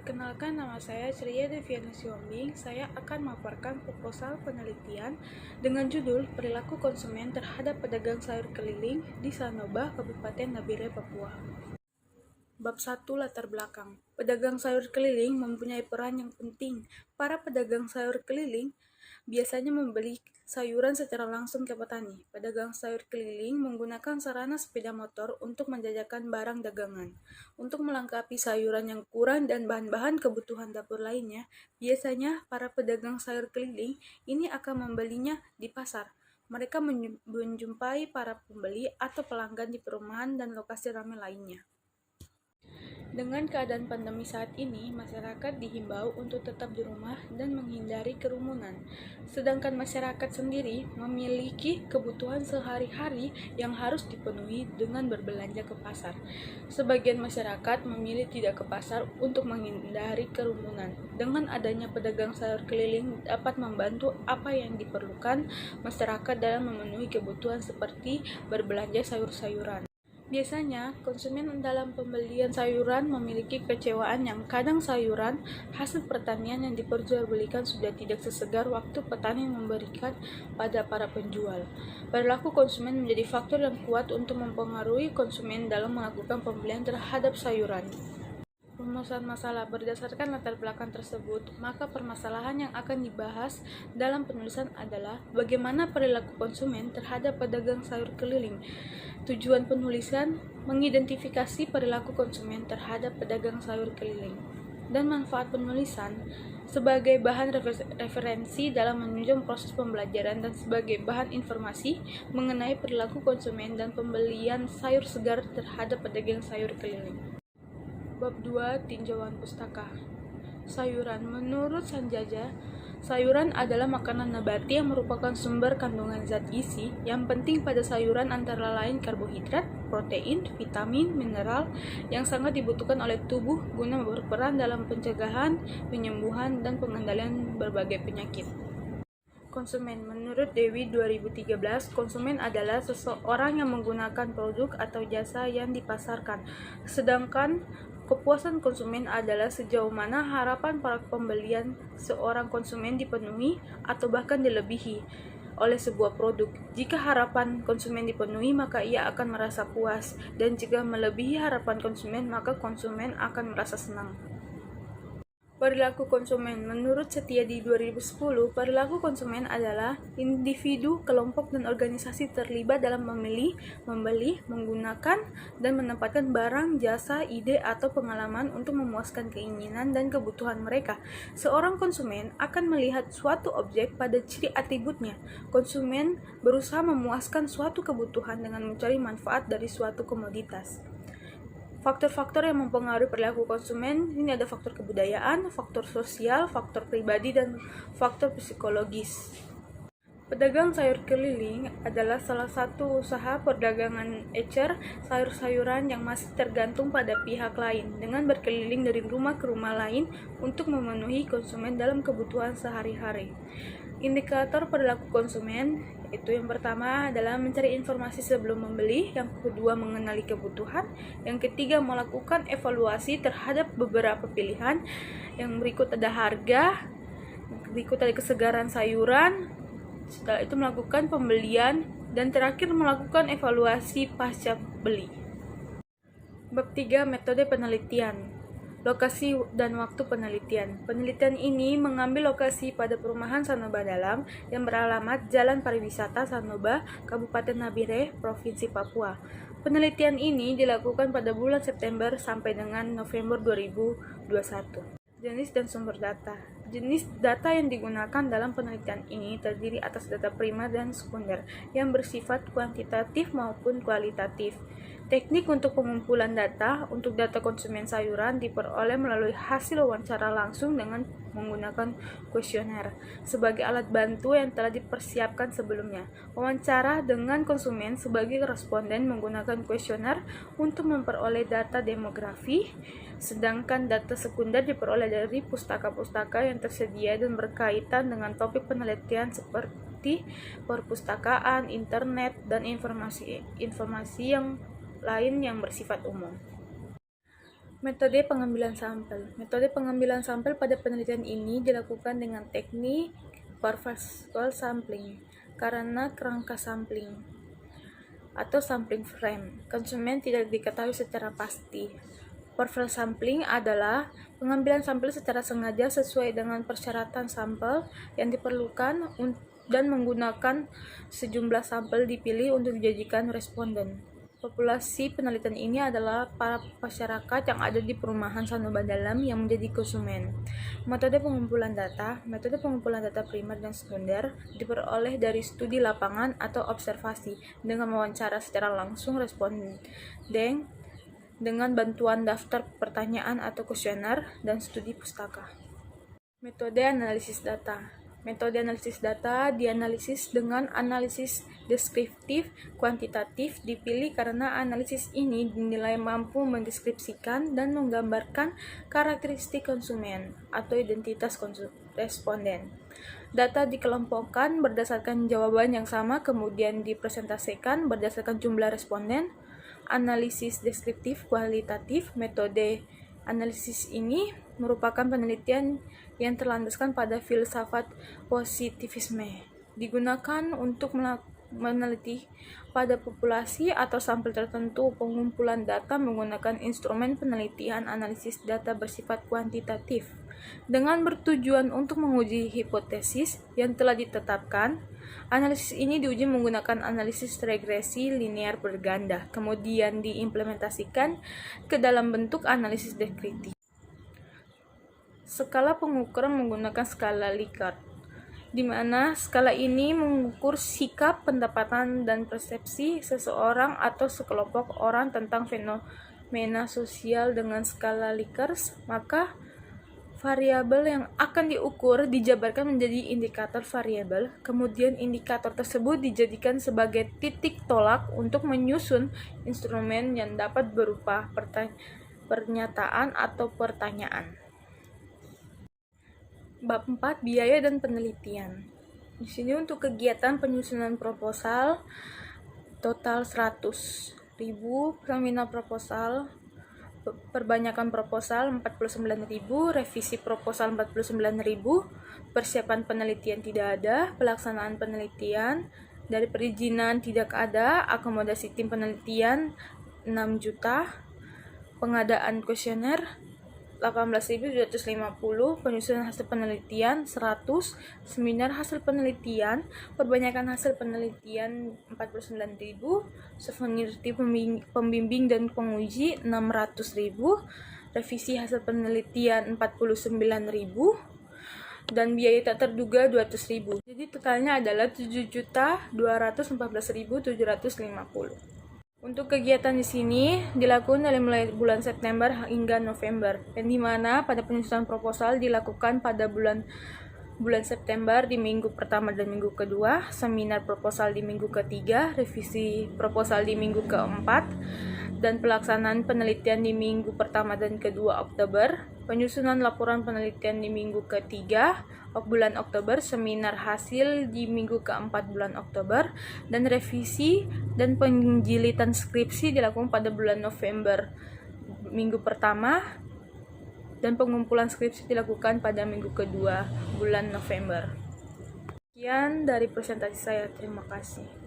Perkenalkan, nama saya Ceria Deviana Siombing. Saya akan memaparkan proposal penelitian dengan judul Perilaku Konsumen Terhadap Pedagang Sayur Keliling di Sanoba, Kabupaten Nabire, Papua. Bab 1, latar belakang. Pedagang sayur keliling mempunyai peran yang penting. Para pedagang sayur keliling biasanya membeli sayuran secara langsung ke petani. Pedagang sayur keliling menggunakan sarana sepeda motor untuk menjajakan barang dagangan. Untuk melengkapi sayuran yang kurang dan bahan-bahan kebutuhan dapur lainnya, biasanya para pedagang sayur keliling ini akan membelinya di pasar. Mereka menjumpai para pembeli atau pelanggan di perumahan dan lokasi ramai lainnya. Dengan keadaan pandemi saat ini, masyarakat dihimbau untuk tetap di rumah dan menghindari kerumunan. Sedangkan masyarakat sendiri memiliki kebutuhan sehari-hari yang harus dipenuhi dengan berbelanja ke pasar. Sebagian masyarakat memilih tidak ke pasar untuk menghindari kerumunan. Dengan adanya pedagang sayur keliling dapat membantu apa yang diperlukan masyarakat dalam memenuhi kebutuhan seperti berbelanja sayur-sayuran. Biasanya, konsumen dalam pembelian sayuran memiliki kecewaan yang kadang sayuran hasil pertanian yang diperjualbelikan sudah tidak sesegar waktu petani memberikan pada para penjual. Perilaku konsumen menjadi faktor yang kuat untuk mempengaruhi konsumen dalam melakukan pembelian terhadap sayuran. Permasalahan masalah berdasarkan latar belakang tersebut, maka permasalahan yang akan dibahas dalam penulisan adalah bagaimana perilaku konsumen terhadap pedagang sayur keliling. Tujuan penulisan mengidentifikasi perilaku konsumen terhadap pedagang sayur keliling dan manfaat penulisan sebagai bahan referensi dalam menunjang proses pembelajaran dan sebagai bahan informasi mengenai perilaku konsumen dan pembelian sayur segar terhadap pedagang sayur keliling. Bab 2, tinjauan pustaka. Sayuran. Menurut Sanjaja, sayuran adalah makanan nabati yang merupakan sumber kandungan zat gizi yang penting pada sayuran antara lain karbohidrat, protein, vitamin, mineral yang sangat dibutuhkan oleh tubuh guna berperan dalam pencegahan, penyembuhan, dan pengendalian berbagai penyakit. Konsumen. Menurut Dewi 2013, konsumen adalah seseorang yang menggunakan produk atau jasa yang dipasarkan. Sedangkan kepuasan konsumen adalah sejauh mana harapan para pembelian seorang konsumen dipenuhi atau bahkan dilebihi oleh sebuah produk. Jika harapan konsumen dipenuhi, maka ia akan merasa puas, dan jika melebihi harapan konsumen, maka konsumen akan merasa senang. Perilaku konsumen. Menurut Setiadi 2010, perilaku konsumen adalah individu, kelompok, dan organisasi terlibat dalam memilih, membeli, menggunakan, dan menempatkan barang, jasa, ide, atau pengalaman untuk memuaskan keinginan dan kebutuhan mereka. Seorang konsumen akan melihat suatu objek pada ciri atributnya. Konsumen berusaha memuaskan suatu kebutuhan dengan mencari manfaat dari suatu komoditas. Faktor-faktor yang mempengaruhi perilaku konsumen ini ada faktor kebudayaan, faktor sosial, faktor pribadi, dan faktor psikologis. Pedagang sayur keliling adalah salah satu usaha perdagangan ecer sayur-sayuran yang masih tergantung pada pihak lain dengan berkeliling dari rumah ke rumah lain untuk memenuhi konsumen dalam kebutuhan sehari-hari. Indikator perilaku konsumen itu yang pertama adalah mencari informasi sebelum membeli, yang kedua mengenali kebutuhan, yang ketiga melakukan evaluasi terhadap beberapa pilihan, yang berikut ada harga, berikut ada kesegaran sayuran, setelah itu melakukan pembelian, dan terakhir melakukan evaluasi pasca beli. Bab 3, metode penelitian. Lokasi dan waktu penelitian. Penelitian ini mengambil lokasi pada perumahan Sanoba Dalam yang beralamat Jalan Pariwisata Sanoba, Kabupaten Nabire, Provinsi Papua. Penelitian ini dilakukan pada bulan September sampai dengan November 2021. Jenis dan sumber data. Jenis data yang digunakan dalam penelitian ini terdiri atas data primer dan sekunder yang bersifat kuantitatif maupun kualitatif. Teknik untuk pengumpulan data untuk data konsumen sayuran diperoleh melalui hasil wawancara langsung dengan menggunakan kuesioner sebagai alat bantu yang telah dipersiapkan sebelumnya. Wawancara dengan konsumen sebagai responden menggunakan kuesioner untuk memperoleh data demografi, sedangkan data sekunder diperoleh dari pustaka-pustaka yang tersedia dan berkaitan dengan topik penelitian seperti perpustakaan, internet, dan informasi yang lain yang bersifat umum. Metode pengambilan sampel. Metode pengambilan sampel pada penelitian ini dilakukan dengan teknik partial sampling karena kerangka sampling atau sampling frame konsumen tidak diketahui secara pasti. Partial sampling adalah pengambilan sampel secara sengaja sesuai dengan persyaratan sampel yang diperlukan dan menggunakan sejumlah sampel dipilih untuk dijadikan responden. Populasi penelitian ini adalah para masyarakat yang ada di perumahan Sanoba Dalam yang menjadi konsumen. Metode pengumpulan data. Metode pengumpulan data primer dan sekunder diperoleh dari studi lapangan atau observasi dengan mewawancara secara langsung responden dengan bantuan daftar pertanyaan atau kuesioner dan studi pustaka. Metode analisis data. Metode analisis data dianalisis dengan analisis deskriptif kuantitatif dipilih karena analisis ini dinilai mampu mendeskripsikan dan menggambarkan karakteristik konsumen atau identitas responden. Data dikelompokkan berdasarkan jawaban yang sama kemudian dipresentasikan berdasarkan jumlah responden. Analisis deskriptif kualitatif. Metode analisis ini merupakan penelitian yang terlandaskan pada filsafat positivisme. Digunakan untuk meneliti pada populasi atau sampel tertentu. Pengumpulan data menggunakan instrumen penelitian analisis data bersifat kuantitatif dengan bertujuan untuk menguji hipotesis yang telah ditetapkan. Analisis ini diuji menggunakan analisis regresi linear berganda, kemudian diimplementasikan ke dalam bentuk analisis deskriptif. Skala pengukuran menggunakan skala Likert, di mana skala ini mengukur sikap, pendapatan, dan persepsi seseorang atau sekelompok orang tentang fenomena sosial. Dengan skala Likert, maka variabel yang akan diukur dijabarkan menjadi indikator variabel, kemudian indikator tersebut dijadikan sebagai titik tolak untuk menyusun instrumen yang dapat berupa pernyataan atau pertanyaan. Bab 4. Biaya dan penelitian. Di sini untuk kegiatan penyusunan proposal total 100.000, seminar proposal, perbanyakan proposal 49.000, revisi proposal 49.000, persiapan penelitian tidak ada, pelaksanaan penelitian, dari perizinan tidak ada, akomodasi tim penelitian 6 juta, pengadaan kuesioner 18.250, penyusunan hasil penelitian 100, seminar hasil penelitian, perbanyakan hasil penelitian 49.000, souvenir tim pembimbing dan penguji 600.000, revisi hasil penelitian 49.000, dan biaya tak terduga 200.000. Jadi totalnya adalah 7.214.750. Untuk kegiatan di sini dilakukan dari mulai bulan September hingga November, yang dimana pada penyusunan proposal dilakukan pada bulan September di minggu pertama dan minggu kedua, seminar proposal di minggu ketiga, revisi proposal di minggu keempat, dan pelaksanaan penelitian di minggu pertama dan kedua Oktober, penyusunan laporan penelitian di minggu ketiga bulan Oktober, seminar hasil di minggu keempat bulan Oktober, dan revisi dan penjilitan skripsi dilakukan pada bulan November minggu pertama, dan pengumpulan skripsi dilakukan pada minggu kedua bulan November. Sekian dari presentasi saya, terima kasih.